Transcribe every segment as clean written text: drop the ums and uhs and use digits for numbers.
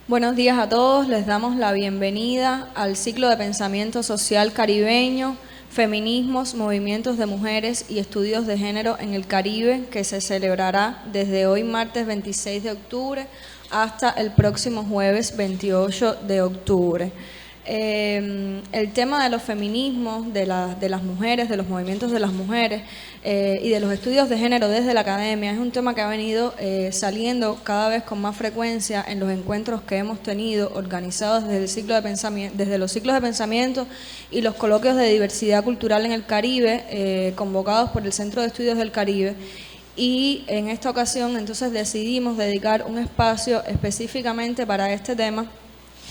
Buenos días a todos, les damos la bienvenida al ciclo de pensamiento social caribeño, feminismos, movimientos de mujeres y estudios de género en el Caribe, que se celebrará desde hoy martes 26 de octubre hasta el próximo jueves 28 de octubre. El tema de los feminismos, de las mujeres, de los movimientos de las mujeres y de los estudios de género desde la academia es un tema que ha venido saliendo cada vez con más frecuencia en los encuentros que hemos tenido organizados desde desde los ciclos de pensamiento y los coloquios de diversidad cultural en el Caribe, convocados por el Centro de Estudios del Caribe. Y en esta ocasión entonces decidimos dedicar un espacio específicamente para este tema,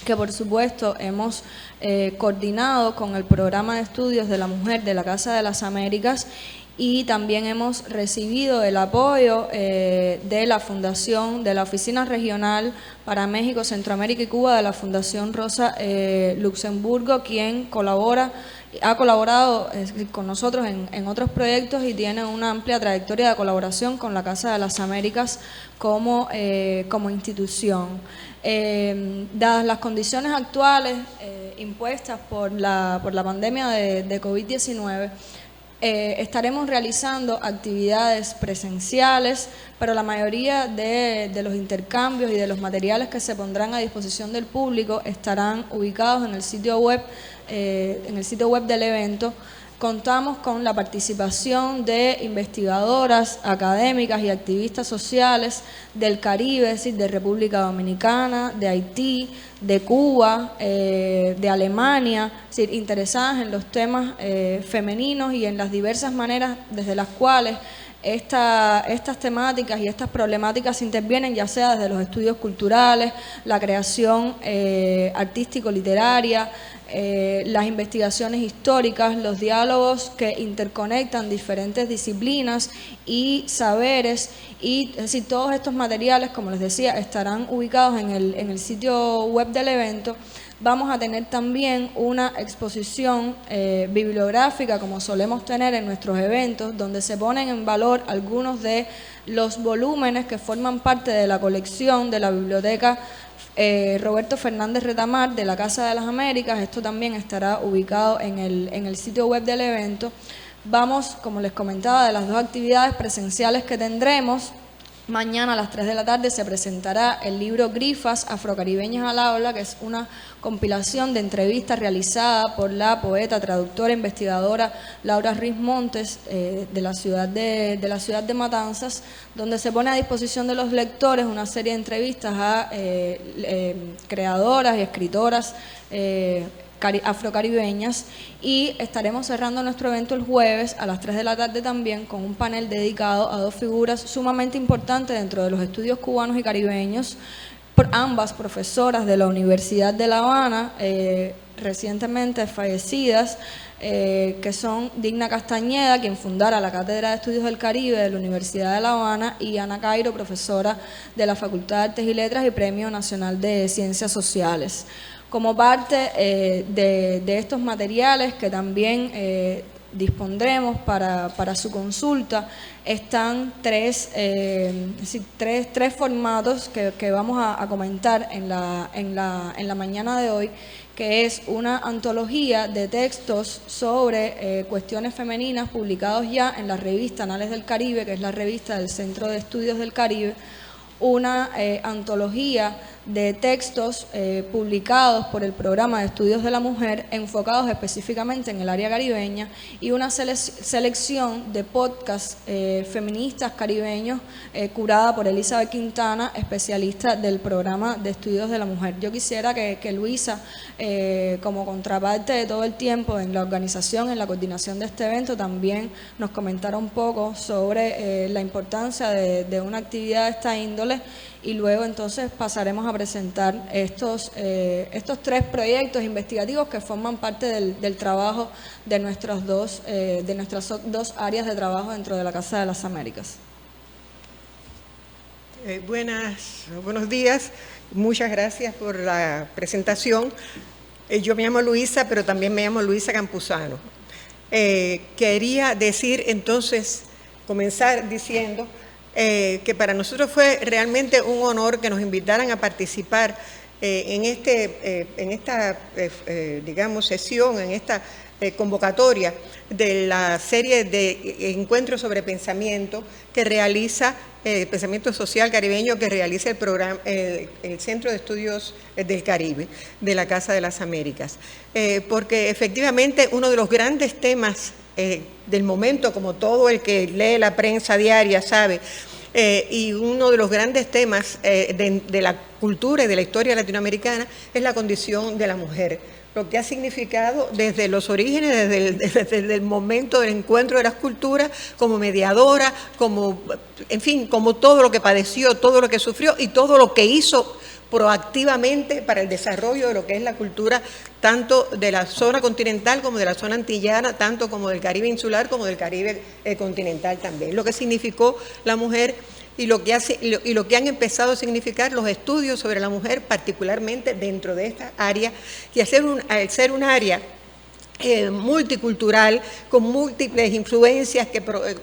que por supuesto hemos coordinado con el programa de estudios de la mujer de la Casa de las Américas, y también hemos recibido el apoyo de la Fundación, de la Oficina Regional para México, Centroamérica y Cuba, de la Fundación Rosa Luxemburgo, quien ha colaborado con nosotros en otros proyectos y tiene una amplia trayectoria de colaboración con la Casa de las Américas como institución. Dadas las condiciones actuales impuestas por la pandemia de COVID-19, estaremos realizando actividades presenciales, pero la mayoría de los intercambios y de los materiales que se pondrán a disposición del público estarán ubicados en el sitio web del evento. Contamos con la participación de investigadoras, académicas y activistas sociales del Caribe, es decir, de República Dominicana, de Haití, de Cuba, de Alemania, es decir, interesadas en los temas femeninos y en las diversas maneras desde las cuales estas temáticas y estas problemáticas intervienen, ya sea desde los estudios culturales, la creación artístico-literaria, las investigaciones históricas, los diálogos que interconectan diferentes disciplinas y saberes, y es decir, todos estos materiales, como les decía, estarán ubicados en el sitio web del evento. Vamos a tener también una exposición bibliográfica, como solemos tener en nuestros eventos, donde se ponen en valor algunos de los volúmenes que forman parte de la colección de la biblioteca Roberto Fernández Retamar de la Casa de las Américas. Esto también estará ubicado en el sitio web del evento. Vamos, como les comentaba, de las dos actividades presenciales que tendremos. Mañana a las 3 de la tarde se presentará el libro Grifas Afrocaribeñas al Aula, que es una compilación de entrevistas realizada por la poeta, traductora e investigadora Laura Ruiz Montes de la ciudad de Matanzas, donde se pone a disposición de los lectores una serie de entrevistas a creadoras y escritoras afrocaribeñas, y estaremos cerrando nuestro evento el jueves a las 3 de la tarde también con un panel dedicado a dos figuras sumamente importantes dentro de los estudios cubanos y caribeños, ambas profesoras de la Universidad de La Habana, recientemente fallecidas, que son Digna Castañeda, quien fundara la Cátedra de Estudios del Caribe de la Universidad de La Habana, y Ana Cairo, profesora de la Facultad de Artes y Letras y Premio Nacional de Ciencias Sociales. Como parte de estos materiales que también dispondremos para su consulta, están tres formatos que vamos a comentar en la mañana de hoy, que es una antología de textos sobre cuestiones femeninas publicados ya en la revista Anales del Caribe, que es la revista del Centro de Estudios del Caribe, una antología de textos publicados por el Programa de Estudios de la Mujer, enfocados específicamente en el área caribeña, y una selección de podcasts feministas caribeños curada por Elizabeth Quintana, especialista del Programa de Estudios de la Mujer. Yo quisiera que Luisa, como contraparte de todo el tiempo en la organización, en la coordinación de este evento, también nos comentara un poco sobre la importancia de una actividad de esta índole, y luego entonces pasaremos a presentar estos tres proyectos investigativos que forman parte del trabajo de nuestras dos áreas de trabajo dentro de la Casa de las Américas. Buenos días, muchas gracias por la presentación. Yo me llamo Luisa, pero también me llamo Luisa Campuzano. Quería decir entonces, comenzar diciendo que para nosotros fue realmente un honor que nos invitaran a participar en esta digamos, sesión, en esta convocatoria de la serie de encuentros sobre pensamiento que realiza pensamiento social caribeño que realiza el programa, el Centro de Estudios del Caribe de la Casa de las Américas. Porque efectivamente uno de los grandes temas del momento, como todo el que lee la prensa diaria sabe, y uno de los grandes temas de la cultura y de la historia latinoamericana es la condición de la mujer, lo que ha significado desde los orígenes, desde el momento del encuentro de las culturas, como mediadora, como, en fin, como todo lo que padeció, todo lo que sufrió y todo lo que hizo proactivamente para el desarrollo de lo que es la cultura, tanto de la zona continental como de la zona antillana, tanto como del Caribe insular como del Caribe continental también. Lo que significó la mujer y lo que han empezado a significar los estudios sobre la mujer, particularmente dentro de esta área, y al ser un área multicultural, con múltiples influencias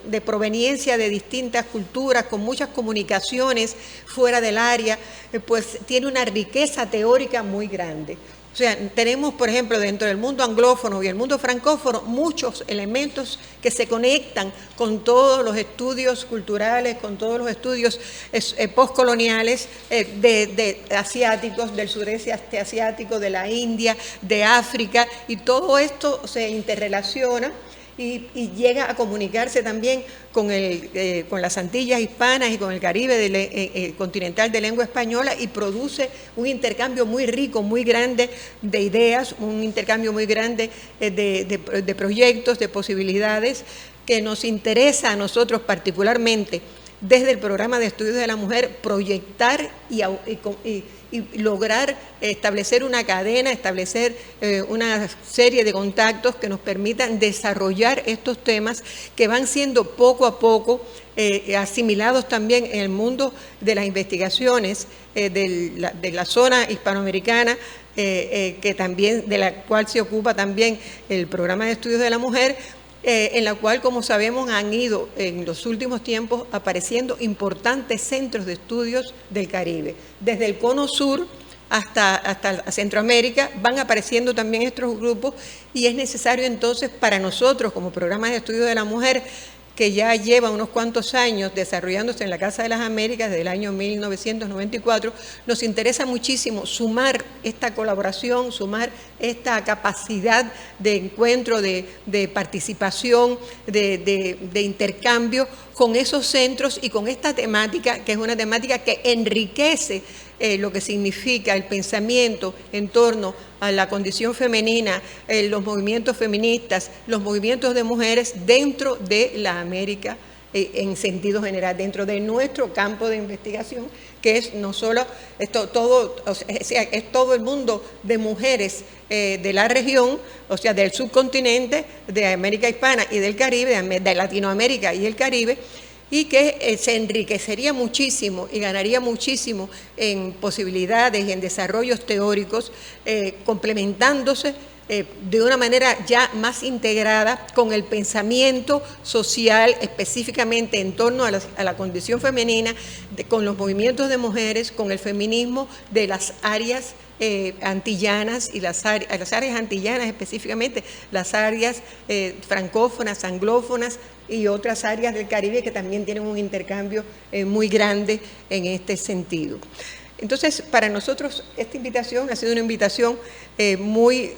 de proveniencia de distintas culturas, con muchas comunicaciones fuera del área, pues tiene una riqueza teórica muy grande. O sea, tenemos, por ejemplo, dentro del mundo anglófono y el mundo francófono, muchos elementos que se conectan con todos los estudios culturales, con todos los estudios postcoloniales de asiáticos, del sureste asiático, de la India, de África, y todo esto se interrelaciona y llega a comunicarse también con las Antillas hispanas y con el Caribe continental de lengua española, y produce un intercambio muy rico, muy grande de ideas, un intercambio muy grande de proyectos, de posibilidades, que nos interesa a nosotros particularmente desde el programa de estudios de la mujer proyectar y lograr establecer una cadena, establecer una serie de contactos que nos permitan desarrollar estos temas que van siendo poco a poco asimilados también en el mundo de las investigaciones de la zona hispanoamericana, que también, de la cual se ocupa también el programa de estudios de la mujer, en la cual, como sabemos, han ido en los últimos tiempos apareciendo importantes centros de estudios del Caribe. Desde el Cono Sur hasta Centroamérica van apareciendo también estos grupos, y es necesario entonces para nosotros, como programa de estudios de la mujer, que ya lleva unos cuantos años desarrollándose en la Casa de las Américas desde el año 1994, nos interesa muchísimo sumar esta colaboración, sumar esta capacidad de encuentro, de participación, de intercambio con esos centros y con esta temática, que es una temática que enriquece lo que significa el pensamiento en torno a la condición femenina, los movimientos feministas, los movimientos de mujeres dentro de la América en sentido general, dentro de nuestro campo de investigación, que es no solo es todo el mundo de mujeres de la región, o sea, del subcontinente, de América Hispana y del Caribe, de Latinoamérica y el Caribe, y que se enriquecería muchísimo y ganaría muchísimo en posibilidades y en desarrollos teóricos, complementándose de una manera ya más integrada con el pensamiento social, específicamente en torno a la condición femenina, con los movimientos de mujeres, con el feminismo de las áreas antillanas, y las áreas antillanas específicamente, las áreas francófonas, anglófonas y otras áreas del Caribe que también tienen un intercambio muy grande en este sentido. Entonces, para nosotros esta invitación ha sido una invitación muy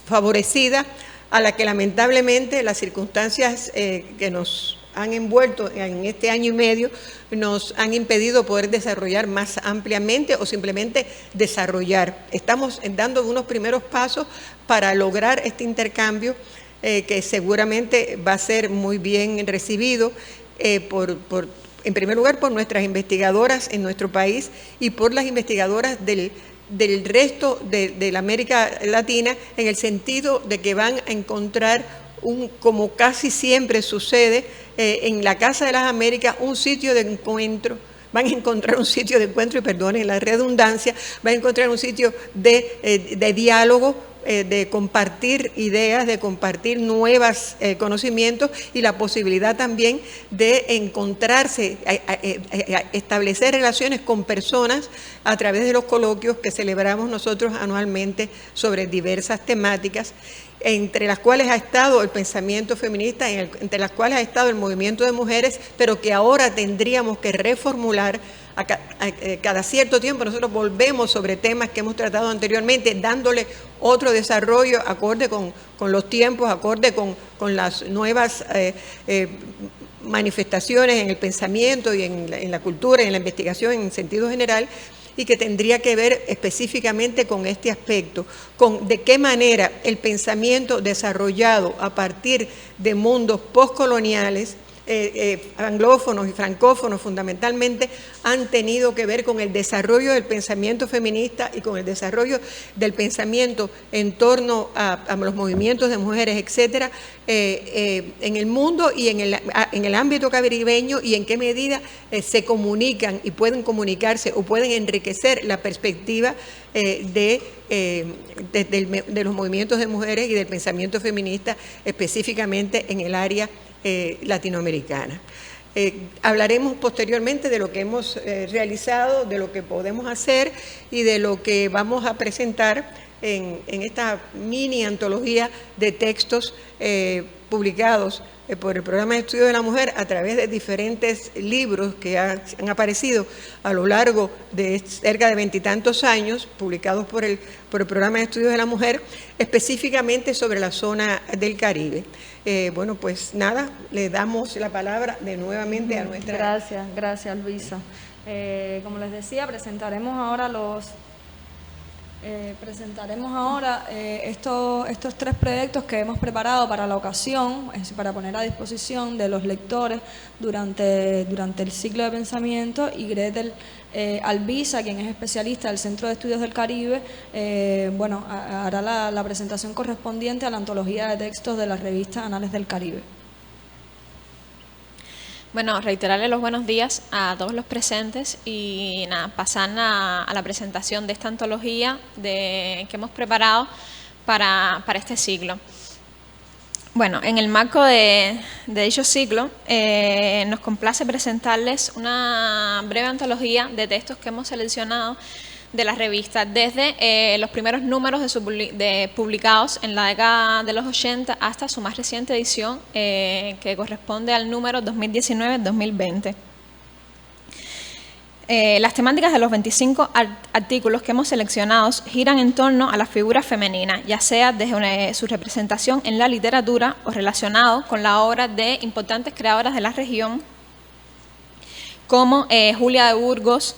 favorecida, a la que lamentablemente las circunstancias que nos han envuelto en este año y medio nos han impedido poder desarrollar más ampliamente o simplemente desarrollar. Estamos dando unos primeros pasos para lograr este intercambio que seguramente va a ser muy bien recibido en primer lugar por nuestras investigadoras en nuestro país y por las investigadoras del resto de la América Latina, en el sentido de que van a encontrar, como casi siempre sucede en la Casa de las Américas, un sitio de encuentro. Van a encontrar un sitio de encuentro, y perdonen la redundancia, van a encontrar un sitio de diálogo de compartir ideas, de compartir nuevos conocimientos y la posibilidad también de encontrarse, establecer relaciones con personas a través de los coloquios que celebramos nosotros anualmente sobre diversas temáticas, entre las cuales ha estado el pensamiento feminista, entre las cuales ha estado el movimiento de mujeres, pero que ahora tendríamos que reformular. Cada cierto tiempo nosotros volvemos sobre temas que hemos tratado anteriormente, dándole otro desarrollo acorde con los tiempos, acorde con las nuevas manifestaciones en el pensamiento y en la cultura y en la investigación en sentido general, y que tendría que ver específicamente con este aspecto, con de qué manera el pensamiento desarrollado a partir de mundos postcoloniales, anglófonos y francófonos fundamentalmente, han tenido que ver con el desarrollo del pensamiento feminista y con el desarrollo del pensamiento en torno a los movimientos de mujeres, etcétera, en el mundo y en el ámbito caribeño, y en qué medida se comunican y pueden comunicarse o pueden enriquecer la perspectiva de los movimientos de mujeres y del pensamiento feminista, específicamente en el área latinoamericana. Hablaremos posteriormente de lo que hemos realizado, de lo que podemos hacer y de lo que vamos a presentar en esta mini antología de textos publicados por el Programa de Estudios de la Mujer a través de diferentes libros que han aparecido a lo largo de cerca de 20 y tantos años, publicados por el Programa de Estudios de la Mujer, específicamente sobre la zona del Caribe. Bueno, pues nada, le damos la palabra de nuevamente a nuestra... Gracias Luisa. Como les decía, presentaremos ahora estos tres proyectos que hemos preparado para la ocasión, para poner a disposición de los lectores durante el ciclo de pensamiento, y Gretel Albiza, quien es especialista del Centro de Estudios del Caribe, hará la presentación correspondiente a la antología de textos de la revista Anales del Caribe. Bueno, reiterarle los buenos días a todos los presentes y nada, pasar a la presentación de esta antología que hemos preparado para este ciclo. Bueno, en el marco de dicho ciclo, nos complace presentarles una breve antología de textos que hemos seleccionado de la revista desde los primeros números publicados en la década de los 80 hasta su más reciente edición, que corresponde al número 2019-2020. Las temáticas de los 25 artículos que hemos seleccionado giran en torno a la figura femenina, ya sea desde su representación en la literatura o relacionado con la obra de importantes creadoras de la región, como Julia de Burgos,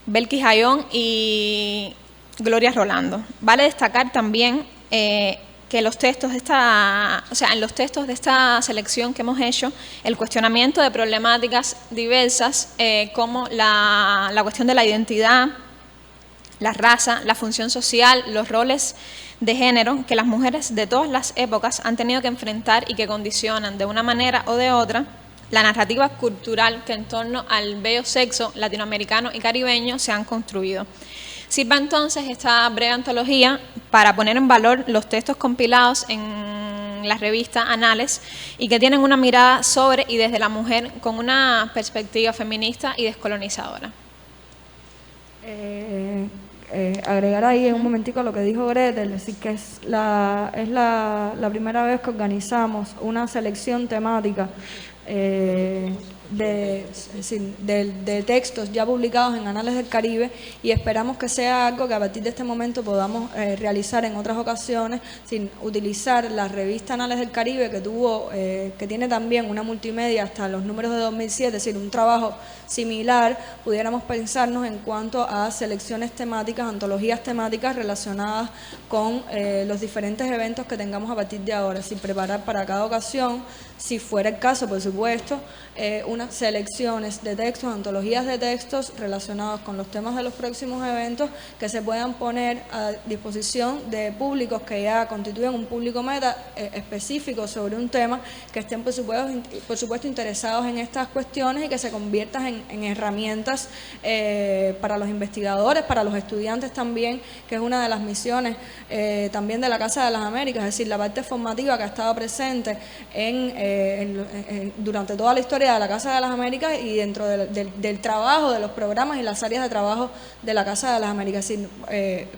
Belkis Ayón y Gloria Rolando. Vale destacar también que los textos en los textos de esta selección que hemos hecho, el cuestionamiento de problemáticas diversas como la cuestión de la identidad, la raza, la función social, los roles de género que las mujeres de todas las épocas han tenido que enfrentar y que condicionan de una manera o de otra la narrativa cultural que en torno al bello sexo latinoamericano y caribeño se han construido. Sirva entonces esta breve antología para poner en valor los textos compilados en la revista Anales y que tienen una mirada sobre y desde la mujer con una perspectiva feminista y descolonizadora. Agregar ahí un momentico lo que dijo Gretel, es decir, que es la primera vez que organizamos una selección temática de textos ya publicados en Anales del Caribe, y esperamos que sea algo que a partir de este momento podamos realizar en otras ocasiones, sin utilizar la revista Anales del Caribe, que tiene también una multimedia hasta los números de 2007, es decir, un trabajo similar. Pudiéramos pensarnos en cuanto a selecciones temáticas, antologías temáticas relacionadas con los diferentes eventos que tengamos a partir de ahora, sin preparar para cada ocasión, si fuera el caso, por supuesto, unas selecciones de textos, antologías de textos relacionados con los temas de los próximos eventos que se puedan poner a disposición de públicos que ya constituyen un público meta específico sobre un tema, que estén por supuesto interesados en estas cuestiones y que se conviertan en herramientas para los investigadores, para los estudiantes también, que es una de las misiones también de la Casa de las Américas, es decir, la parte formativa que ha estado presente durante toda la historia de la Casa de las Américas y dentro del trabajo, de los programas y las áreas de trabajo de la Casa de las Américas, es decir,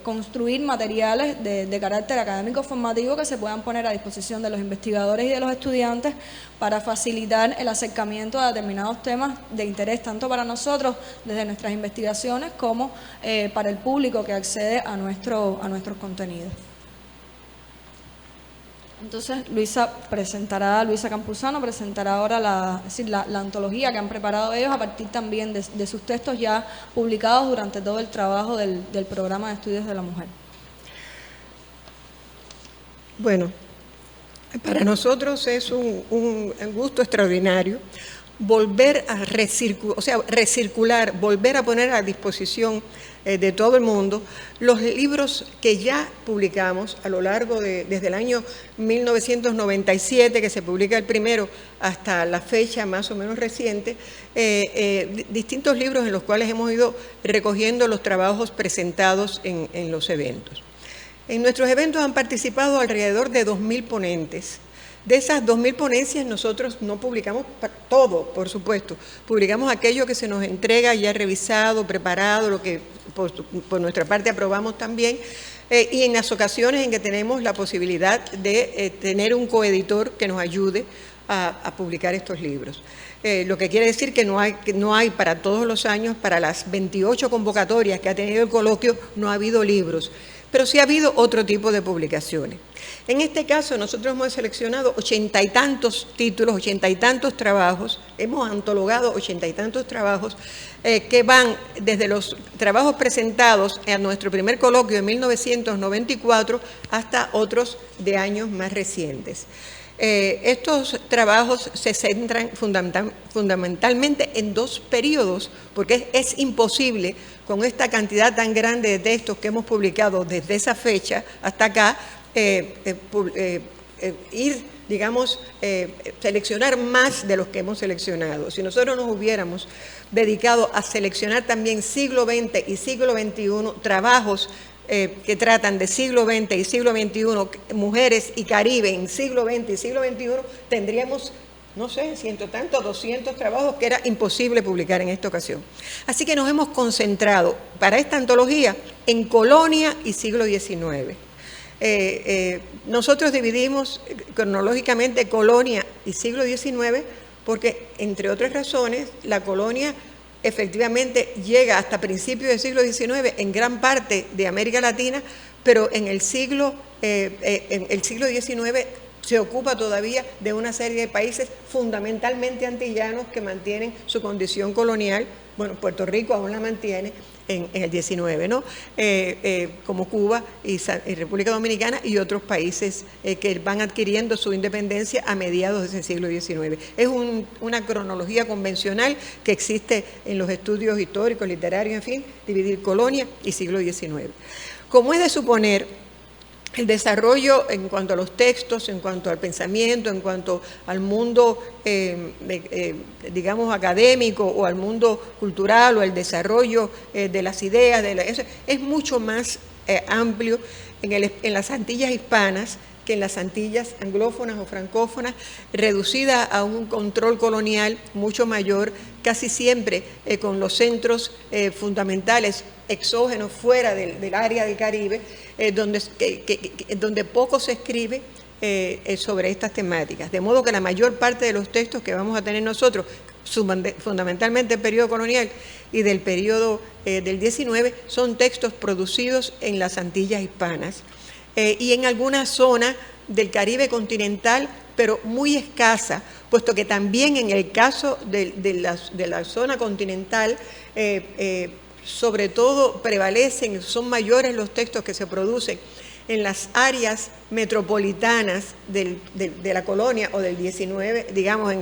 construir materiales de carácter académico formativo que se puedan poner a disposición de los investigadores y de los estudiantes para facilitar el acercamiento a determinados temas de interés tanto para nosotros desde nuestras investigaciones como para el público que accede a nuestros contenidos. Entonces Luisa Campuzano presentará ahora la antología que han preparado ellos a partir también de sus textos ya publicados durante todo el trabajo del programa de estudios de la mujer. Bueno, para nosotros es un gusto extraordinario volver a recircular, volver a poner a disposición de todo el mundo los libros que ya publicamos a lo largo desde el año 1997, que se publica el primero, hasta la fecha más o menos reciente, distintos libros en los cuales hemos ido recogiendo los trabajos presentados en los eventos. En nuestros eventos han participado alrededor de 2.000 ponentes. De esas 2.000 ponencias nosotros no publicamos todo, por supuesto. Publicamos aquello que se nos entrega ya revisado, preparado, lo que por nuestra parte aprobamos también, y en las ocasiones en que tenemos la posibilidad de tener un coeditor que nos ayude a publicar estos libros. Lo que quiere decir que no hay para todos los años, para las 28 convocatorias que ha tenido el coloquio, no ha habido libros, pero sí ha habido otro tipo de publicaciones. En este caso nosotros hemos seleccionado 80 y tantos títulos, 80 y tantos trabajos, hemos antologado 80 y tantos trabajos que van desde los trabajos presentados en nuestro primer coloquio en 1994 hasta otros de años más recientes. Estos trabajos se centran fundamentalmente en dos periodos, porque es imposible con esta cantidad tan grande de textos que hemos publicado desde esa fecha hasta acá, seleccionar más de los que hemos seleccionado. Si nosotros nos hubiéramos dedicado a seleccionar también siglo XX y siglo XXI, trabajos que tratan de siglo XX y siglo XXI, mujeres y Caribe en siglo XX y siglo XXI, tendríamos, no sé, 100 tantos, 200 trabajos que era imposible publicar en esta ocasión. Así que nos hemos concentrado para esta antología en Colonia y siglo XIX. Nosotros dividimos cronológicamente Colonia y siglo XIX porque, entre otras razones, la colonia efectivamente llega hasta principios del siglo XIX en gran parte de América Latina, pero en el siglo XIX se ocupa todavía de una serie de países fundamentalmente antillanos que mantienen su condición colonial. Bueno, Puerto Rico aún la mantiene en el 19, ¿no? Como Cuba y República Dominicana y otros países que van adquiriendo su independencia a mediados de ese siglo XIX. Es una cronología convencional que existe en los estudios históricos, literarios, en fin, dividir colonia y siglo XIX. Como es de suponer, el desarrollo en cuanto a los textos, en cuanto al pensamiento, en cuanto al mundo, digamos, académico o al mundo cultural o el desarrollo de las ideas, eso es mucho más amplio en las Antillas hispanas que en las Antillas anglófonas o francófonas, reducida a un control colonial mucho mayor, casi siempre con los centros fundamentales exógenos fuera del área del Caribe, donde poco se escribe sobre estas temáticas. De modo que la mayor parte de los textos que vamos a tener nosotros, fundamentalmente del periodo colonial y del periodo del 19, son textos producidos en las Antillas hispanas y en alguna zona del Caribe continental, pero muy escasa, puesto que también en el caso de la zona continental, sobre todo son mayores los textos que se producen en las áreas metropolitanas de la colonia o del 19, digamos,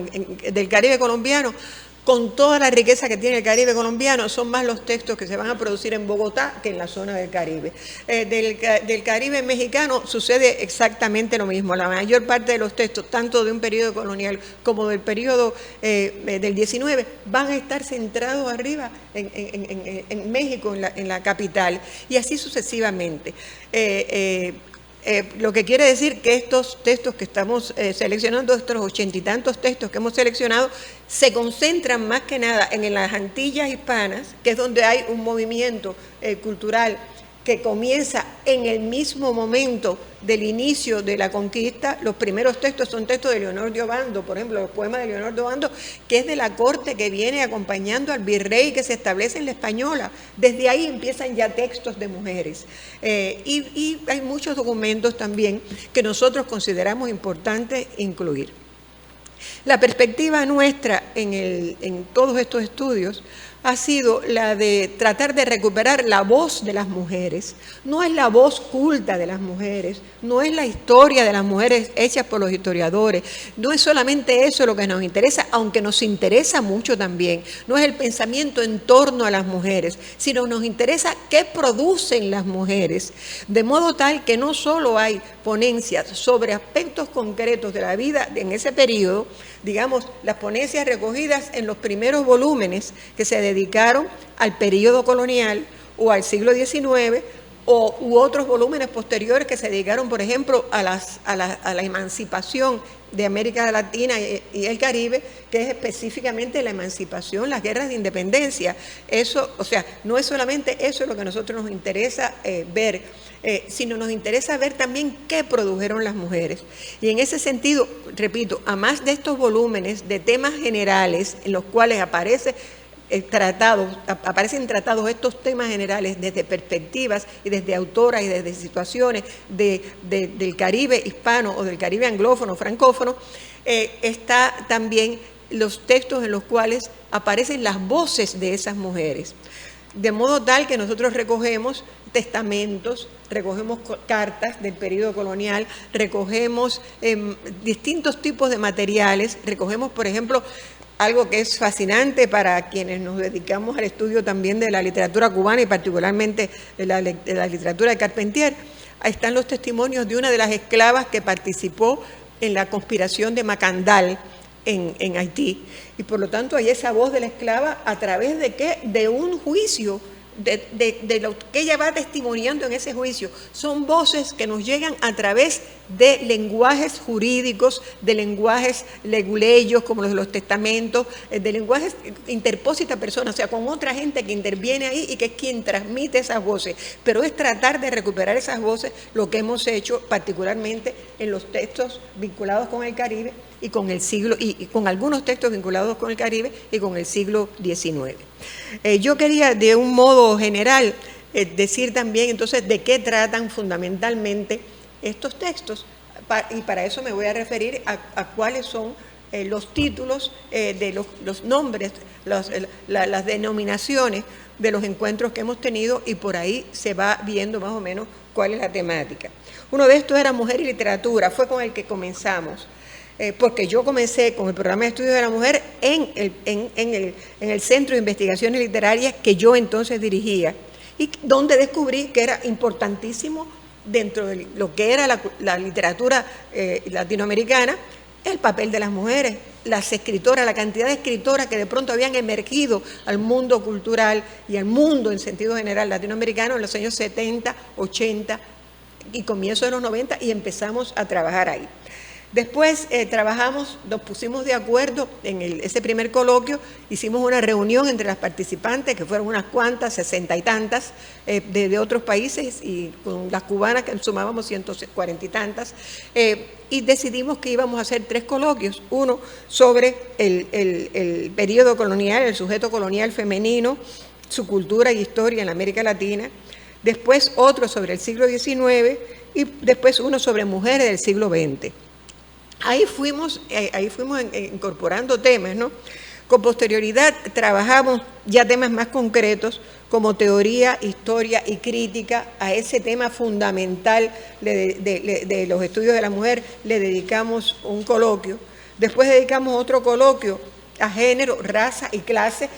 del Caribe colombiano, con toda la riqueza que tiene el Caribe colombiano, son más los textos que se van a producir en Bogotá que en la zona del Caribe. Del Caribe mexicano sucede exactamente lo mismo. La mayor parte de los textos, tanto de un periodo colonial como del periodo del 19, van a estar centrados arriba en México, en la capital, y así sucesivamente. Lo que quiere decir que estos textos que estamos seleccionando, estos 80 y tantos textos que hemos seleccionado, se concentran más que nada en las Antillas hispanas, que es donde hay un movimiento cultural que comienza en el mismo momento del inicio de la conquista. Los primeros textos son textos de Leonor de Obando, por ejemplo, los poemas de Leonor de Obando, que es de la corte que viene acompañando al virrey que se establece en la Española. Desde ahí empiezan ya textos de mujeres. Y hay muchos documentos también que nosotros consideramos importante incluir. La perspectiva nuestra en todos estos estudios ha sido la de tratar de recuperar la voz de las mujeres. No es la voz culta de las mujeres, no es la historia de las mujeres hechas por los historiadores, no es solamente eso lo que nos interesa, aunque nos interesa mucho también. No es el pensamiento en torno a las mujeres, sino nos interesa qué producen las mujeres, de modo tal que no solo hay ponencias sobre aspectos concretos de la vida en ese periodo, digamos, las ponencias recogidas en los primeros volúmenes que se dedicaron al periodo colonial o al siglo XIX, u otros volúmenes posteriores que se dedicaron, por ejemplo, a la emancipación de América Latina y el Caribe, que es específicamente la emancipación, las guerras de independencia. Eso, o sea, no es solamente eso lo que a nosotros nos interesa ver, sino nos interesa ver también qué produjeron las mujeres. Y en ese sentido, repito, a más de estos volúmenes de temas generales en los cuales aparecen tratados estos temas generales desde perspectivas y desde autoras y desde situaciones del Caribe hispano o del Caribe anglófono, francófono, está también los textos en los cuales aparecen las voces de esas mujeres. De modo tal que nosotros recogemos testamentos, recogemos cartas del periodo colonial, recogemos distintos tipos de materiales, recogemos, por ejemplo, algo que es fascinante para quienes nos dedicamos al estudio también de la literatura cubana y particularmente de la literatura de Carpentier. Ahí están los testimonios de una de las esclavas que participó en la conspiración de Macandal en Haití. Y por lo tanto hay esa voz de la esclava a través de ¿qué? De un juicio, de lo que ella va testimoniando en ese juicio. Son voces que nos llegan a través de lenguajes jurídicos, de lenguajes leguleyos como los de los testamentos, de lenguajes interpósita persona, o sea, con otra gente que interviene ahí y que es quien transmite esas voces. Pero es tratar de recuperar esas voces lo que hemos hecho particularmente en los textos vinculados con el Caribe y con el siglo, y con algunos textos vinculados con el Caribe y con el siglo XIX. Yo quería de un modo general decir también entonces de qué tratan fundamentalmente estos textos, y para eso me voy a referir a cuáles son los títulos de los nombres, las denominaciones de los encuentros que hemos tenido, y por ahí se va viendo más o menos cuál es la temática. Uno de estos era Mujer y Literatura, fue con el que comenzamos. Porque yo comencé con el programa de estudios de la mujer en el Centro de Investigaciones Literarias que yo entonces dirigía, y donde descubrí que era importantísimo dentro de lo que era la literatura latinoamericana, el papel de las mujeres, las escritoras, la cantidad de escritoras que de pronto habían emergido al mundo cultural y al mundo en sentido general latinoamericano en los años 70, 80 y comienzo de los 90, y empezamos a trabajar ahí. Después nos pusimos de acuerdo en ese primer coloquio, hicimos una reunión entre las participantes, que fueron unas cuantas, 60 y tantas, de otros países, y con las cubanas que sumábamos 140 y tantas, y decidimos que íbamos a hacer 3 coloquios, uno sobre el periodo colonial, el sujeto colonial femenino, su cultura y historia en la América Latina, después otro sobre el siglo XIX, y después uno sobre mujeres del siglo XX. Ahí fuimos incorporando temas, ¿no? Con posterioridad trabajamos ya temas más concretos como teoría, historia y crítica. A ese tema fundamental de los estudios de la mujer le dedicamos un coloquio. Después dedicamos otro coloquio a género, raza y clase,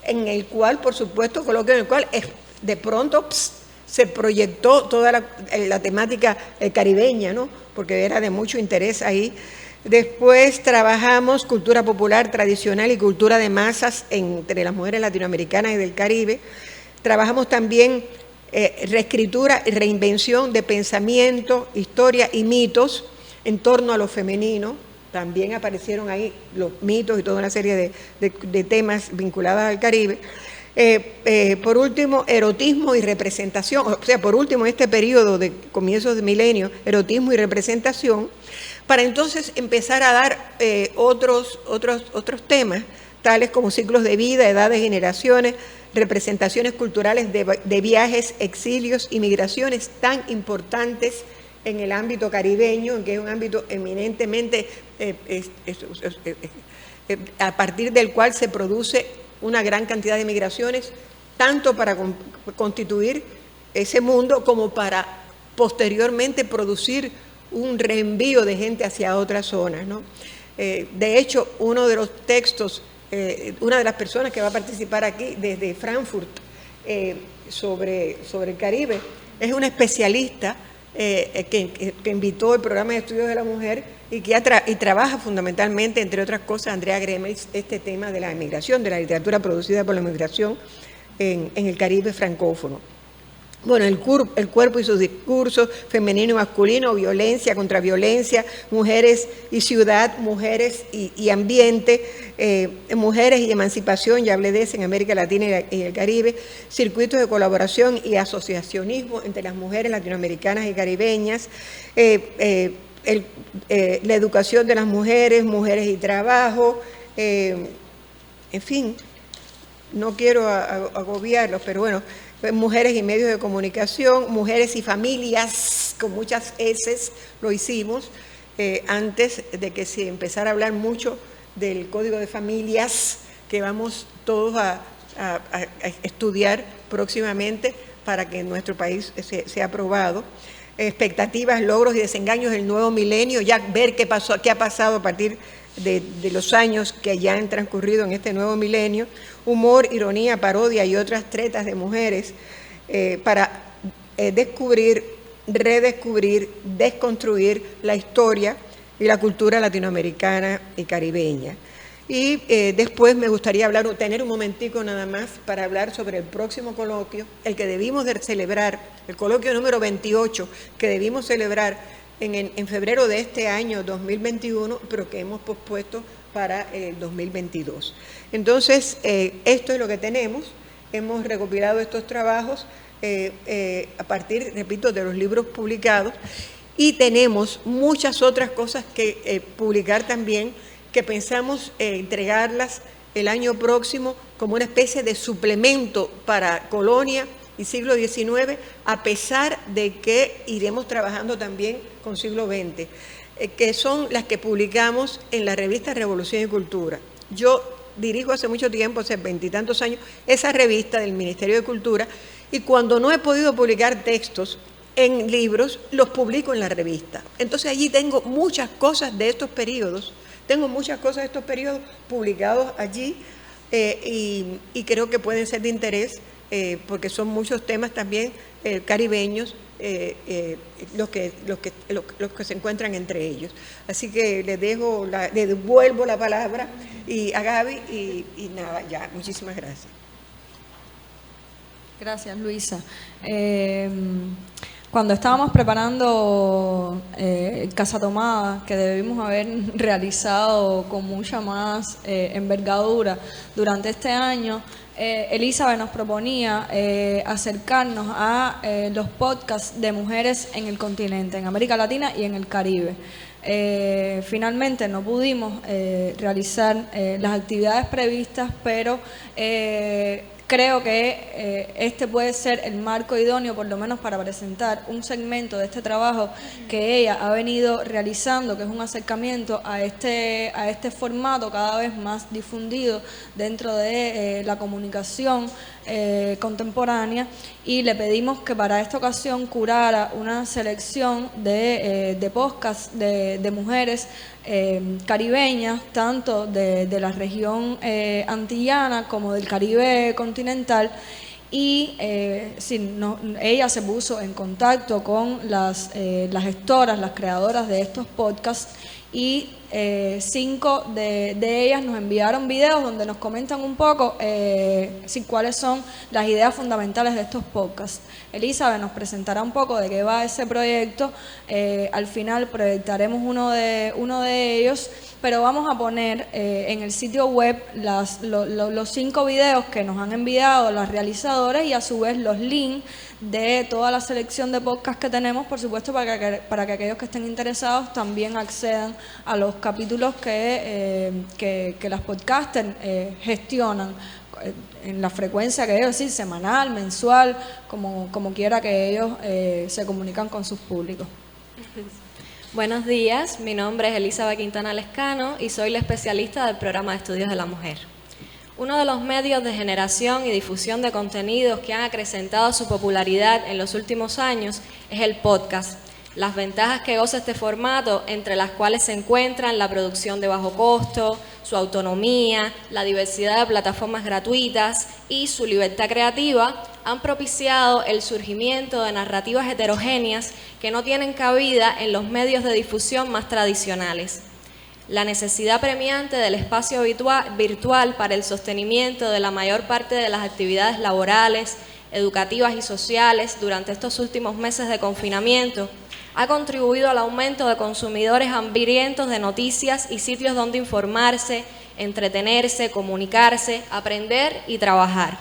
en el cual, por supuesto, coloquio en el cual de pronto se proyectó toda la temática caribeña, ¿no? Porque era de mucho interés ahí. Después trabajamos cultura popular tradicional y cultura de masas entre las mujeres latinoamericanas y del Caribe. Trabajamos también reescritura y reinvención de pensamiento, historia y mitos en torno a lo femenino. También aparecieron ahí los mitos y toda una serie de temas vinculados al Caribe. Por último, erotismo y representación, o sea, por último, en este periodo de comienzos de milenio, erotismo y representación, para entonces empezar a dar otros temas, tales como ciclos de vida, edades, generaciones, representaciones culturales de viajes, exilios y migraciones tan importantes en el ámbito caribeño, que es un ámbito eminentemente a partir del cual se produce una gran cantidad de migraciones, tanto para constituir ese mundo como para posteriormente producir un reenvío de gente hacia otras zonas, ¿no? De hecho, uno de los textos, una de las personas que va a participar aquí desde Frankfurt sobre el Caribe, es una especialista que invitó el programa de estudios de la mujer y trabaja fundamentalmente, entre otras cosas, Andrea Gremels, este tema de la inmigración, de la literatura producida por la inmigración en el Caribe francófono. Bueno, el cuerpo y sus discursos, femenino y masculino, violencia contra violencia, mujeres y ciudad, mujeres y ambiente, mujeres y emancipación, ya hablé de eso, en América Latina y el Caribe, circuitos de colaboración y asociacionismo entre las mujeres latinoamericanas y caribeñas, la educación de las mujeres, mujeres y trabajo, en fin, no quiero agobiarlos, pero bueno, mujeres y medios de comunicación, mujeres y familias, con muchas S, lo hicimos antes de que se empezara a hablar mucho del Código de Familias, que vamos todos a estudiar próximamente para que en nuestro país sea aprobado. Expectativas, logros y desengaños del nuevo milenio, ya ver qué ha pasado a partir de los años que ya han transcurrido en este nuevo milenio, humor, ironía, parodia y otras tretas de mujeres para descubrir, redescubrir, desconstruir la historia y la cultura latinoamericana y caribeña. Y después me gustaría tener un momentico nada más para hablar sobre el próximo coloquio, el que debimos de celebrar, el coloquio número 28, que debimos celebrar en febrero de este año 2021, pero que hemos pospuesto para el 2022. Entonces, esto es lo que tenemos. Hemos recopilado estos trabajos a partir, repito, de los libros publicados, y tenemos muchas otras cosas que publicar también, que pensamos entregarlas el año próximo como una especie de suplemento para Colonia y siglo XIX, a pesar de que iremos trabajando también con siglo XX, que son las que publicamos en la revista Revolución y Cultura. Yo dirijo hace mucho tiempo, hace 20 y tantos años, esa revista del Ministerio de Cultura, y cuando no he podido publicar textos en libros, los publico en la revista. Entonces allí tengo muchas cosas de estos periodos, publicados allí, y creo que pueden ser de interés, porque son muchos temas también caribeños los que se encuentran entre ellos. Así que le devuelvo la palabra a Gaby y nada, ya, muchísimas gracias. Gracias, Luisa. Cuando estábamos preparando Casa Tomada, que debimos haber realizado con mucha más envergadura durante este año, Elizabeth nos proponía acercarnos a los podcasts de mujeres en el continente, en América Latina y en el Caribe. Finalmente no pudimos realizar las actividades previstas, pero creo que este puede ser el marco idóneo, por lo menos para presentar un segmento de este trabajo que ella ha venido realizando, que es un acercamiento a este formato cada vez más difundido dentro de la comunicación contemporánea, y le pedimos que para esta ocasión curara una selección de podcasts de mujeres caribeñas, tanto de la región antillana como del Caribe continental. Y ella se puso en contacto con las gestoras, las creadoras de estos podcasts, y 5 de ellas nos enviaron videos donde nos comentan un poco cuáles son las ideas fundamentales de estos podcasts. Elizabeth nos presentará un poco de qué va ese proyecto. Al final proyectaremos uno de ellos, pero vamos a poner en el sitio web los 5 videos que nos han enviado las realizadoras, y a su vez los links de toda la selección de podcasts que tenemos, por supuesto, para que aquellos que estén interesados también accedan a los capítulos que las podcasters gestionan en la frecuencia que ellos, decir, semanal, mensual, como quiera que ellos se comunican con sus públicos. Buenos días, mi nombre es Elizabeth Quintana Lescano y soy la especialista del programa de estudios de la mujer. Uno de los medios de generación y difusión de contenidos que han acrecentado su popularidad en los últimos años es el podcast. Las ventajas que goza este formato, entre las cuales se encuentran la producción de bajo costo, su autonomía, la diversidad de plataformas gratuitas y su libertad creativa, han propiciado el surgimiento de narrativas heterogéneas que no tienen cabida en los medios de difusión más tradicionales. La necesidad premiante del espacio virtual para el sostenimiento de la mayor parte de las actividades laborales, educativas y sociales durante estos últimos meses de confinamiento ha contribuido al aumento de consumidores hambrientos de noticias y sitios donde informarse, entretenerse, comunicarse, aprender y trabajar.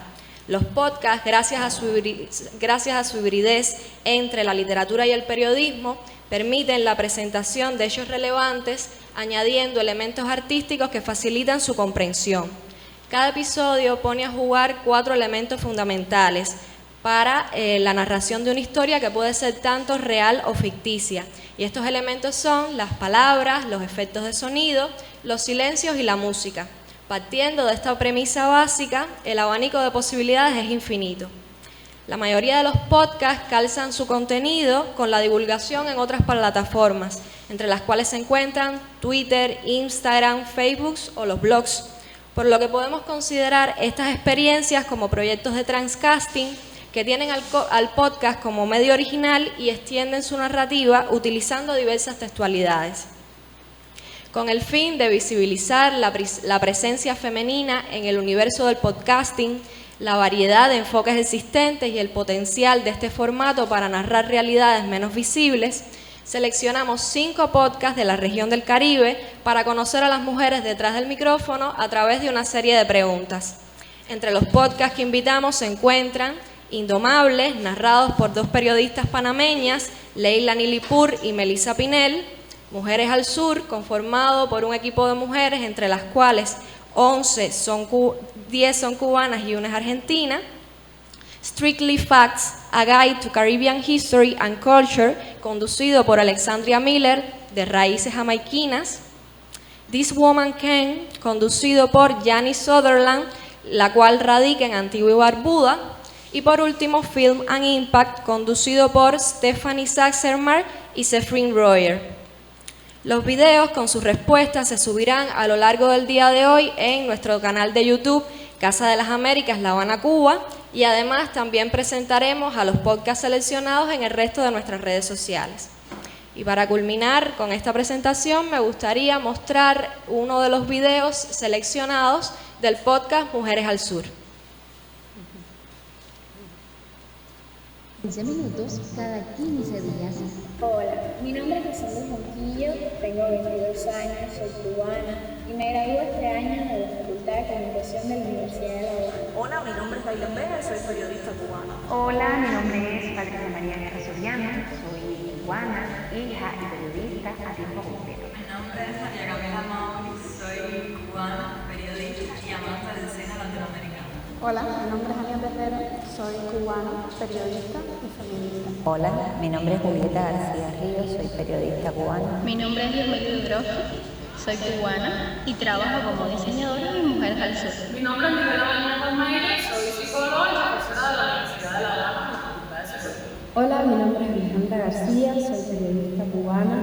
Los podcasts, gracias a su hibridez entre la literatura y el periodismo, permiten la presentación de hechos relevantes, añadiendo elementos artísticos que facilitan su comprensión. Cada episodio pone a jugar 4 elementos fundamentales para la narración de una historia que puede ser tanto real o ficticia. Y estos elementos son las palabras, los efectos de sonido, los silencios y la música. Partiendo de esta premisa básica, el abanico de posibilidades es infinito. La mayoría de los podcasts calzan su contenido con la divulgación en otras plataformas, entre las cuales se encuentran Twitter, Instagram, Facebook o los blogs, por lo que podemos considerar estas experiencias como proyectos de transcasting que tienen al podcast como medio original y extienden su narrativa utilizando diversas textualidades. Con el fin de visibilizar la presencia femenina en el universo del podcasting, la variedad de enfoques existentes y el potencial de este formato para narrar realidades menos visibles, seleccionamos 5 podcasts de la región del Caribe para conocer a las mujeres detrás del micrófono a través de una serie de preguntas. Entre los podcasts que invitamos se encuentran Indomables, narrados por 2 periodistas panameñas, Leila Nilipur y Melissa Pinel; Mujeres al Sur, conformado por un equipo de mujeres, entre las cuales 10 son cubanas y una es argentina; Strictly Facts, A Guide to Caribbean History and Culture, conducido por Alexandria Miller, de raíces jamaiquinas; This Woman Can, conducido por Janice Sutherland, la cual radica en Antigua y Barbuda; y por último, Film and Impact, conducido por Stephanie Saxermar y Zephyrin Royer. Los videos con sus respuestas se subirán a lo largo del día de hoy en nuestro canal de YouTube, Casa de las Américas, La Habana, Cuba, y además también presentaremos a los podcasts seleccionados en el resto de nuestras redes sociales. Y para culminar con esta presentación, me gustaría mostrar uno de los videos seleccionados del podcast Mujeres al Sur. 15 minutos cada 15 días. Hola, mi nombre es Cassandra Jonquillo, tengo 22 años, soy cubana y me gradué este año de la Facultad de Comunicación de la Universidad de La Habana. Hola, mi nombre es Ailén Vega y soy periodista cubana. Hola, mi nombre es Patricia María Guerra Soriano, soy cubana, hija y periodista a tiempo completo. Mi nombre es María Camila Mauri, soy cubana, periodista y amante de escena latinoamericana. Hola, mi nombre es Ania Terrero, soy cubana, periodista y feminista. Hola, mi nombre es Julieta García Ríos, soy periodista cubana. Mi nombre es Diomedes Droski, soy cubana y trabajo como diseñadora en Mujeres al Sur. Mi nombre es Miguel Mañana Palmeira, soy psicóloga y profesora de la Universidad de La Habana, en la Facultad de Psicología. Hola, mi nombre es Alejandra García, soy periodista cubana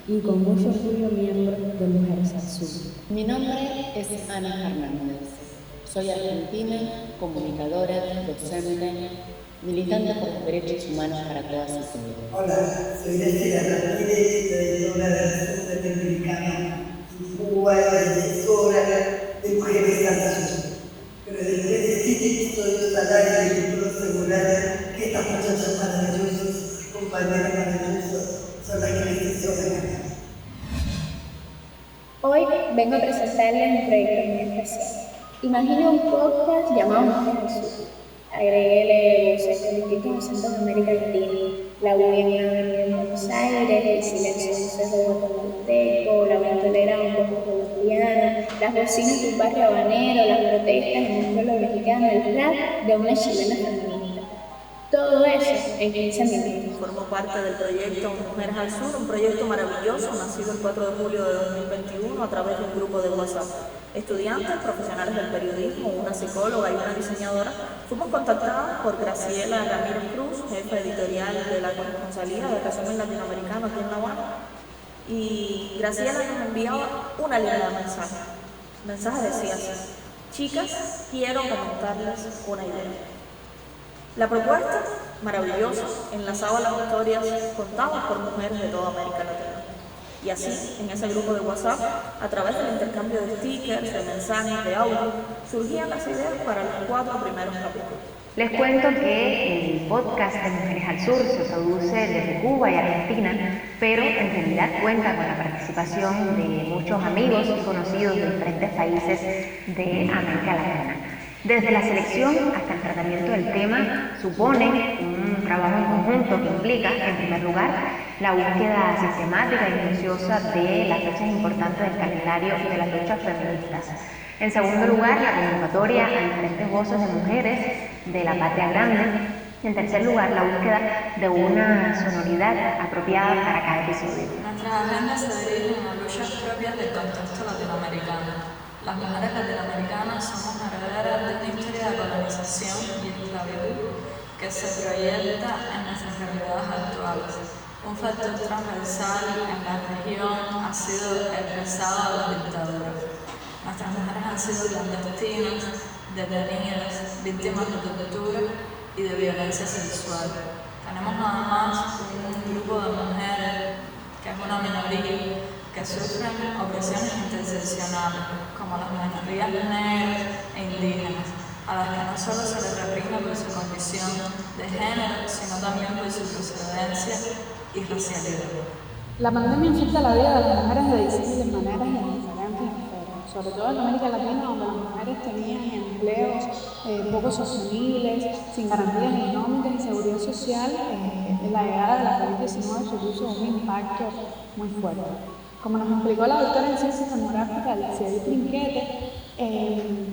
y con mucho orgullo miembro de Mujeres al Sur. Mi nombre es Ana Fernández. Soy argentina, comunicadora, docente, militante por los derechos humanos para todas y todos. Hola, soy Graciela Ramírez, directora del Sur Latinoamericano en Cuba y defensora de Mujeres al Sur. Pero después de 7 episodios al aire, les puedo asegurar que estas muchachas maravillosas, compañeras maravillosas, son las que necesitan. Hoy vengo a presentarles un proyecto muy especial. Imagino un podcast llamado Mujeres al Sur. Agreguéle voces de distintos acentos de América Latina, la bulla en la avenida de Buenos Aires, el silencio de un cerro guatemalteco, la ventolera de un pueblo colombiano, las bocinas de un barrio habanero, las protestas en un pueblo mexicano, el rap de una chilena feminista. Todo eso en 15 minutos. Formo parte del proyecto Mujeres al Sur, un proyecto maravilloso nacido el 4 de julio de 2021 a través de un grupo de WhatsApp. Estudiantes, profesionales del periodismo, una psicóloga y una diseñadora, fuimos contactadas por Graciela Ramírez Cruz, jefe editorial de la corresponsalía de Resumen Latinoamericano aquí en La Habana. Y Graciela nos enviaba una línea de mensaje. El mensaje decía así: chicas, quiero comentarles una idea. La propuesta, maravillosa, enlazaba las historias contadas por mujeres de toda América Latina. Y así, en ese grupo de WhatsApp, a través del intercambio de stickers, de mensajes, de audio, surgían las ideas para los 4 primeros capítulos. Les cuento que el podcast de Mujeres al Sur se produce desde Cuba y Argentina, pero en realidad cuenta con la participación de muchos amigos y conocidos de diferentes países de América Latina. Desde la selección hasta el tratamiento del tema supone un trabajo en conjunto que implica, en primer lugar, la búsqueda sistemática y minuciosa de las fechas importantes del calendario de las luchas feministas. En segundo lugar, la convocatoria a diferentes voces de mujeres de la patria grande. Y en tercer lugar, la búsqueda de una sonoridad apropiada para cada episodio. Nuestras agendas se dirigen a luchas propias del contexto latinoamericano. Las mujeres latinoamericanas somos herederas de una historia de colonización y esclavitud que se proyecta en nuestras realidades actuales. Un factor transversal en la región ha sido el rezado de las dictaduras. Nuestras mujeres han sido clandestinas, detenidas, víctimas de tortura y de violencia sexual. Tenemos además un grupo de mujeres que es una minoría que sufren opresiones interseccionales, como las minorías negras e indígenas, a las que no solo se les reprime por su condición de género, sino también por su procedencia y racialidad. La pandemia afecta la vida de las mujeres de distintas maneras y en diferentes esferas, sobre todo en América Latina, donde las mujeres tenían empleos poco sostenibles, sin garantías económicas y seguridad social. La llegada de la COVID-19 supuso un impacto muy fuerte. Como nos explicó la doctora en Ciencias Demográficas, Alicia Trinquete, el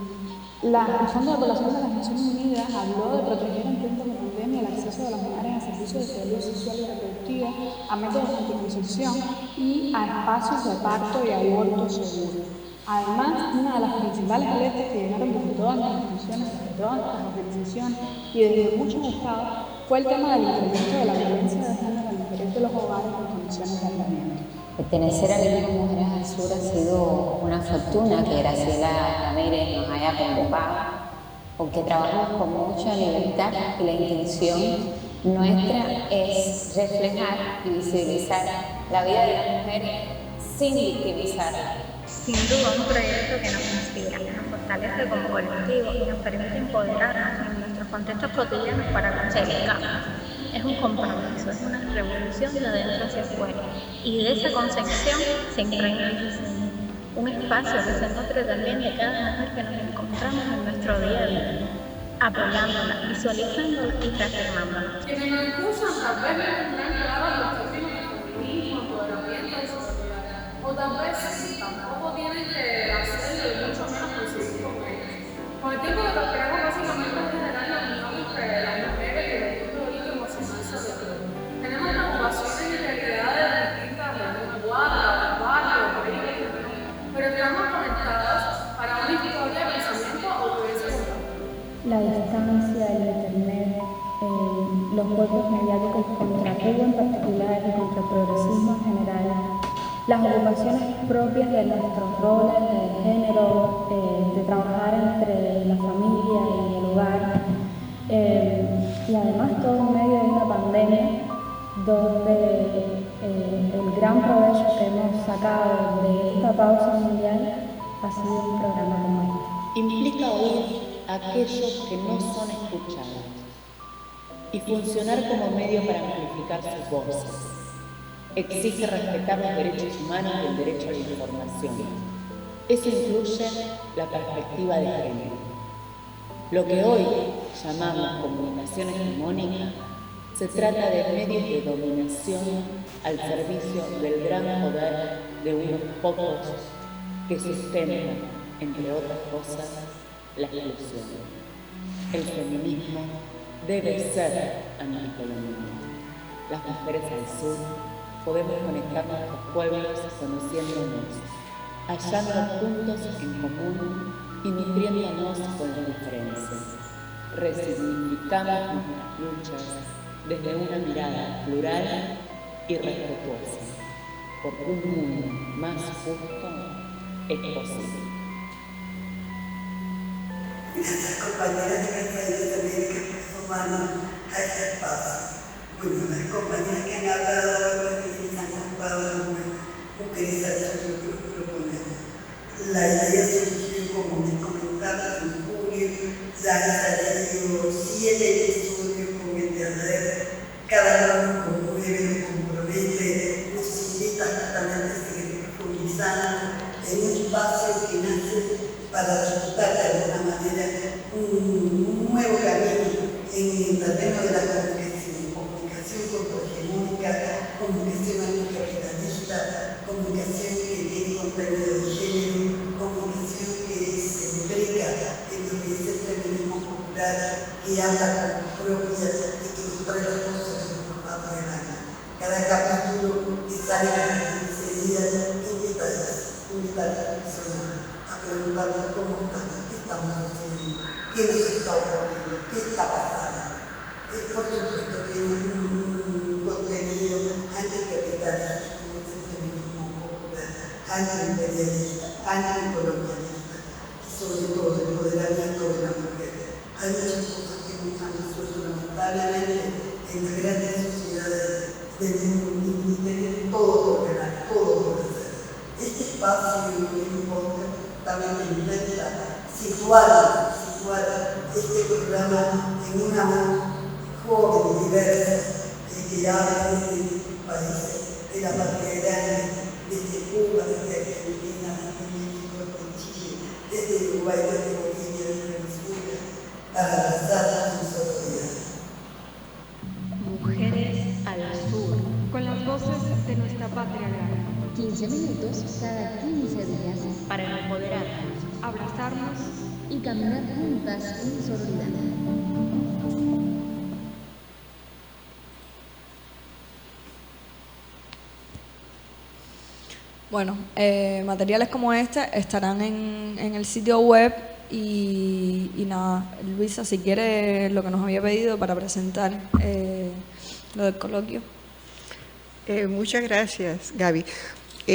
Fondo de Población de las Naciones Unidas habló de proteger en tiempos de pandemia el acceso de las mujeres a servicios de salud social y reproductiva, a métodos de anticoncepción y a espacios de parto y aborto seguro. Además, una de las principales alertas que llegaron desde todas las instituciones, desde todas las organizaciones y desde muchos estados fue el tema del incremento de la violencia de género al interior de los hogares en condiciones de aislamiento. Pertenecer al equipo Mujeres al Sur ha sido una fortuna que Graciela Ramírez nos haya convocado, porque trabajamos con mucha libertad y la intención nuestra es reflejar y visibilizar la vida de las mujeres sin victimizarlas. Sin duda, un proyecto que nos inspira, nos fortalece como colectivo y nos permite empoderarnos en nuestros contextos cotidianos para conseguir cambios. Es un compromiso, es una revolución de adentro hacia afuera. Y de esa concepción se impregna el diseño. Un espacio que se nutre también de cada mujer que nos encontramos en nuestro día a día, apoyándola, visualizándola y reafirmándola. Quienes nos escuchan tal vez no tendrán claros los términos de feminismo, empoderamiento y sororidad. O tal vez tampoco tienen que hacerlo y mucho menos coincidir con ellos. Con el tiempo lo que queremos básicamente es generar la unión entre las mujeres y el punto de vista emocional sobre todo. Tenemos preocupaciones y realidades distintas de un cuadro, barrio, país, pero estamos conectadas para una historia, pensamiento o cohesión. La distancia, el internet, los juegos mediáticos contra Cuba en particular y contra el progresismo en general las ocupaciones propias de nuestros roles de género, de trabajar entre la familia y el hogar, y además todo en medio de una pandemia donde el gran provecho que hemos sacado de esta pausa mundial ha sido un programa como este. Implica oír a aquellos que no son escuchados y funcionar como medio para amplificar sus voces. Exige respetar los derechos humanos y el derecho a la información. Eso incluye la perspectiva de género. Lo que hoy llamamos comunicación hegemónica se trata de medios de dominación al servicio del gran poder de unos pocos que sustentan, entre otras cosas, la exclusión. El feminismo debe ser anticolonial. Las mujeres del sur podemos conectar nuestros pueblos conociéndonos, hallando puntos en común y nutriéndonos con las diferencias. Resignificamos nuestras luchas desde una mirada plural y respetuosa, porque un mundo más justo es posible. Nuestras compañeras de las países de América que formaron a este espacio. Bueno, las compañeras que han hablado ahora que se han ocupado de mujeres al sur que proponen. La idea surgió como les comentaba en julio, ya han salido 7 episodios con el de Andrés. Cada uno conmueve, nos compromete, nos invita justamente a seguir profundizando en un espacio que nace para disputar de alguna manera un nuevo camino en el terreno de la comunicación contrahegemónica, comunicación anticapitalista, comunicación que tiene contenido de género, comunicación que se imbrica en lo que es el feminismo popular, que habla con propias y que nos trae las cosas en un formato de gana. Cada capítulo que sale cada 15 días invita a la persona a preguntarnos cómo estamos, qué estamos haciendo, qué nos está ocurriendo, qué está pasando. Por supuesto que tiene un contenido anticapitalista, como es el feminismo popular, antiimperialista, anticolonialista y sobre todo el empoderamiento de la mujer. Hay muchas cosas que nos han resuelto lamentablemente en las grandes sociedades del mundo y tener todo por ganar, todo por hacer. Este espacio también intenta situar este programa en una voz joven, diversa, que habla desde nuestros países, de la patria grande, desde Cuba, desde Argentina, desde México, desde Chile, desde Uruguay, desde Bolivia, desde Venezuela, para abrazar sus autoridades. Mujeres al sur, con las voces de nuestra patria grande. 15 minutos cada 15 días para empoderarnos, abrazarnos y caminar juntas en sororidad. Bueno, materiales como este estarán en el sitio web y nada, Luisa, si quiere lo que nos había pedido para presentar lo del coloquio. Muchas gracias, Gaby.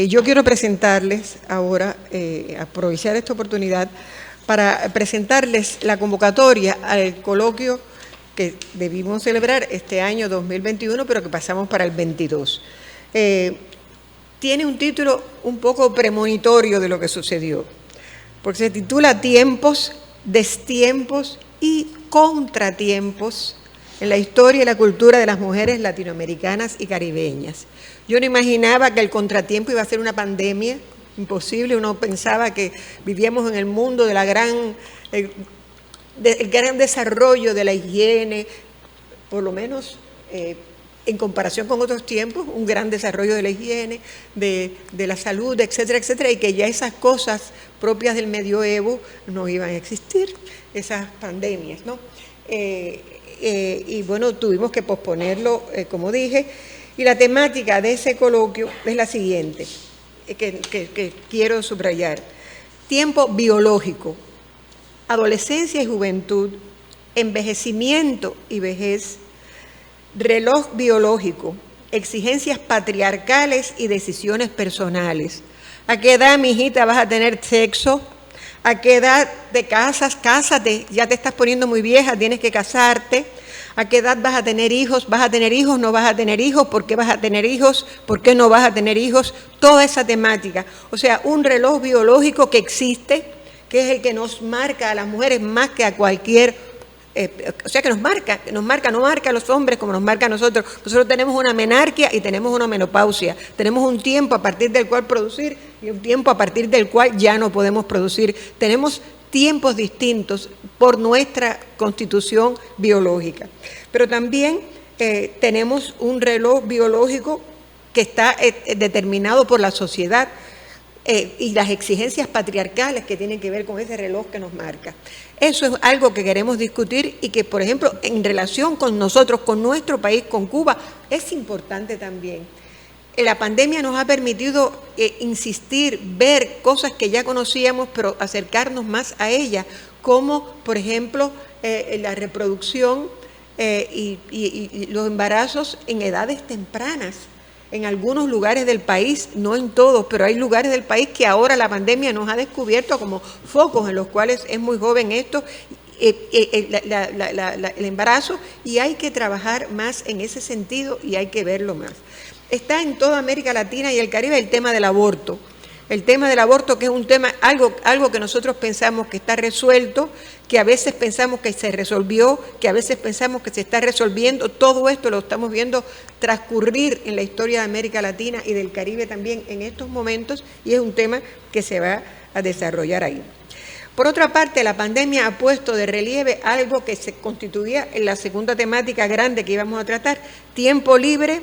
Yo quiero presentarles ahora, aprovechar esta oportunidad para presentarles la convocatoria al coloquio que debimos celebrar este año 2021, pero que pasamos para el 22. Tiene un título un poco premonitorio de lo que sucedió, porque se titula Tiempos, Destiempos y Contratiempos en la historia y la cultura de las mujeres latinoamericanas y caribeñas. Yo no imaginaba que el contratiempo iba a ser una pandemia, imposible. Uno pensaba que vivíamos en el mundo de el gran desarrollo de la higiene, por lo menos en comparación con otros tiempos, un gran desarrollo de la higiene, de la salud, etcétera, etcétera, y que ya esas cosas propias del medioevo no iban a existir, esas pandemias, ¿no? Y bueno, tuvimos que posponerlo, como dije, y la temática de ese coloquio es la siguiente, que quiero subrayar. Tiempo biológico, adolescencia y juventud, envejecimiento y vejez, reloj biológico, exigencias patriarcales y decisiones personales. ¿A qué edad, mi hijita, vas a tener sexo? ¿A qué edad te casas? Cásate, ya te estás poniendo muy vieja, tienes que casarte. ¿A qué edad vas a tener hijos? ¿Vas a tener hijos? ¿No vas a tener hijos? ¿Por qué vas a tener hijos? ¿Por qué no vas a tener hijos? Toda esa temática. O sea, un reloj biológico que existe, que es el que nos marca a las mujeres más que a cualquier, o sea, que nos marca, no marca a los hombres como nos marca a nosotros. Nosotros tenemos una menarquia y tenemos una menopausia. Tenemos un tiempo a partir del cual producir y un tiempo a partir del cual ya no podemos producir. Tenemos tiempos distintos por nuestra constitución biológica. Pero también tenemos un reloj biológico que está determinado por la sociedad y las exigencias patriarcales que tienen que ver con ese reloj que nos marca. Eso es algo que queremos discutir y que, por ejemplo, en relación con nosotros, con nuestro país, con Cuba, es importante también. La pandemia nos ha permitido insistir, ver cosas que ya conocíamos, pero acercarnos más a ellas, como, por ejemplo, la reproducción y los embarazos en edades tempranas. En algunos lugares del país, no en todos, pero hay lugares del país que ahora la pandemia nos ha descubierto como focos en los cuales es muy joven esto, el embarazo, y hay que trabajar más en ese sentido y hay que verlo más. Está en toda América Latina y el Caribe el tema del aborto. El tema del aborto, que es un tema, algo que nosotros pensamos que está resuelto, que a veces pensamos que se resolvió, que a veces pensamos que se está resolviendo. Todo esto lo estamos viendo transcurrir en la historia de América Latina y del Caribe también en estos momentos, y es un tema que se va a desarrollar ahí. Por otra parte, la pandemia ha puesto de relieve algo que se constituía en la segunda temática grande que íbamos a tratar: tiempo libre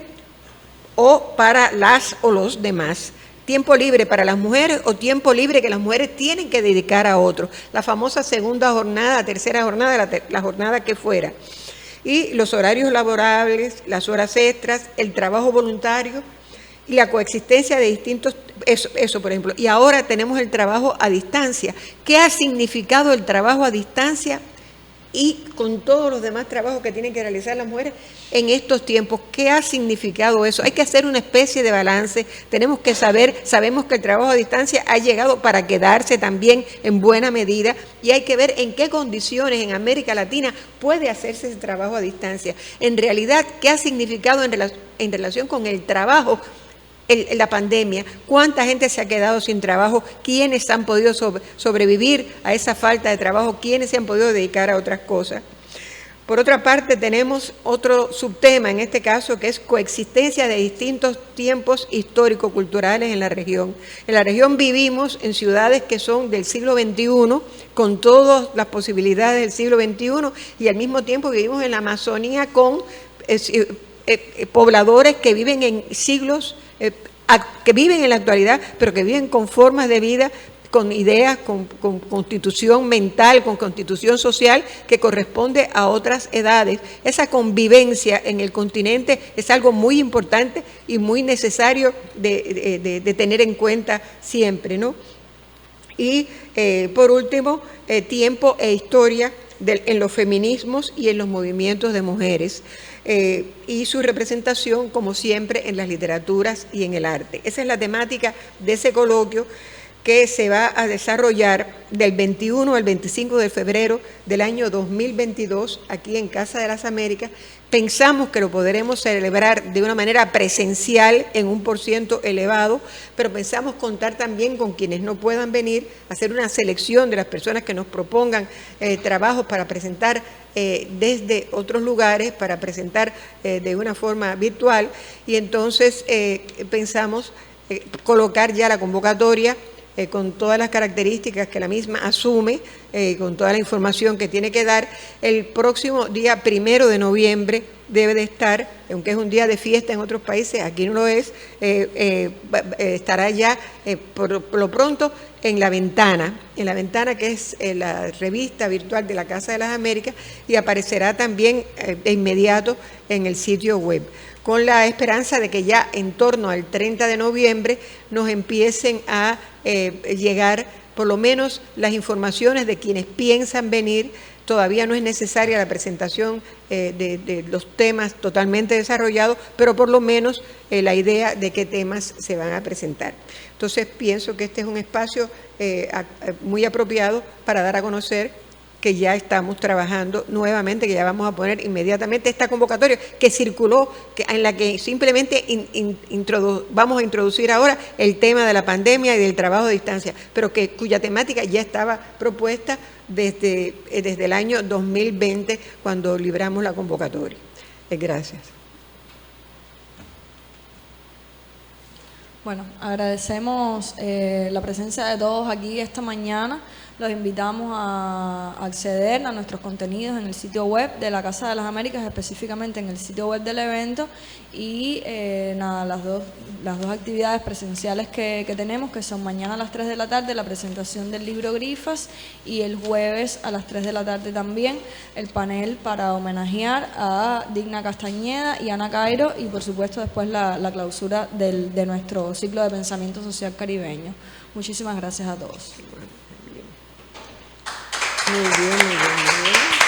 o para las o los demás. Tiempo libre para las mujeres o tiempo libre que las mujeres tienen que dedicar a otros. La famosa segunda jornada, tercera jornada, la jornada que fuera. Y los horarios laborables, las horas extras, el trabajo voluntario y la coexistencia de distintos, eso por ejemplo. Y ahora tenemos el trabajo a distancia. ¿Qué ha significado el trabajo a distancia y con todos los demás trabajos que tienen que realizar las mujeres en estos tiempos? ¿Qué ha significado eso? Hay que hacer una especie de balance. Tenemos que sabemos que el trabajo a distancia ha llegado para quedarse también en buena medida, y hay que ver en qué condiciones en América Latina puede hacerse ese trabajo a distancia. En realidad, ¿qué ha significado en relación con el trabajo la pandemia? ¿Cuánta gente se ha quedado sin trabajo? ¿Quiénes han podido sobrevivir a esa falta de trabajo? ¿Quiénes se han podido dedicar a otras cosas? Por otra parte, tenemos otro subtema, en este caso, que es coexistencia de distintos tiempos histórico-culturales en la región. En la región vivimos en ciudades que son del siglo XXI, con todas las posibilidades del siglo XXI, y al mismo tiempo vivimos en la Amazonía con pobladores que viven en siglos, que viven en la actualidad, pero que viven con formas de vida, con ideas, con constitución mental, con constitución social que corresponde a otras edades. Esa convivencia en el continente es algo muy importante y muy necesario de tener en cuenta siempre, ¿no? Y por último, tiempo e historia en los feminismos y en los movimientos de mujeres, y su representación, como siempre, en las literaturas y en el arte. Esa es la temática de ese coloquio que se va a desarrollar del 21 al 25 de febrero del año 2022 aquí en Casa de las Américas. Pensamos que lo podremos celebrar de una manera presencial en un % elevado, pero pensamos contar también con quienes no puedan venir, hacer una selección de las personas que nos propongan trabajos para presentar desde otros lugares, para presentar de una forma virtual, y entonces pensamos colocar ya la convocatoria con todas las características que la misma asume, con toda la información que tiene que dar. El próximo día 1 de noviembre debe de estar, aunque es un día de fiesta en otros países, aquí no lo es, estará ya por lo pronto en La Ventana, que es la revista virtual de la Casa de las Américas, y aparecerá también de inmediato en el sitio web, con la esperanza de que ya en torno al 30 de noviembre nos empiecen a llegar por lo menos las informaciones de quienes piensan venir. todavía no es necesaria la presentación de los temas totalmente desarrollados, pero por lo menos la idea de qué temas se van a presentar. Entonces pienso que este es un espacio muy apropiado para dar a conocer que ya estamos trabajando nuevamente, que ya vamos a poner inmediatamente esta convocatoria que circuló, en la que simplemente vamos a introducir ahora el tema de la pandemia y del trabajo a distancia, pero cuya temática ya estaba propuesta desde el año 2020, cuando libramos la convocatoria. Gracias. Bueno, agradecemos la presencia de todos aquí esta mañana. Los invitamos a acceder a nuestros contenidos en el sitio web de la Casa de las Américas, específicamente en el sitio web del evento, y nada, las dos actividades presenciales que tenemos, que son mañana a las 3 de la tarde la presentación del libro Grifas, y el jueves a las 3 de la tarde también el panel para homenajear a Digna Castañeda y Ana Cairo, y por supuesto después la clausura de nuestro ciclo de pensamiento social caribeño. Muchísimas gracias a todos. Muy bien, muy bien, muy bien.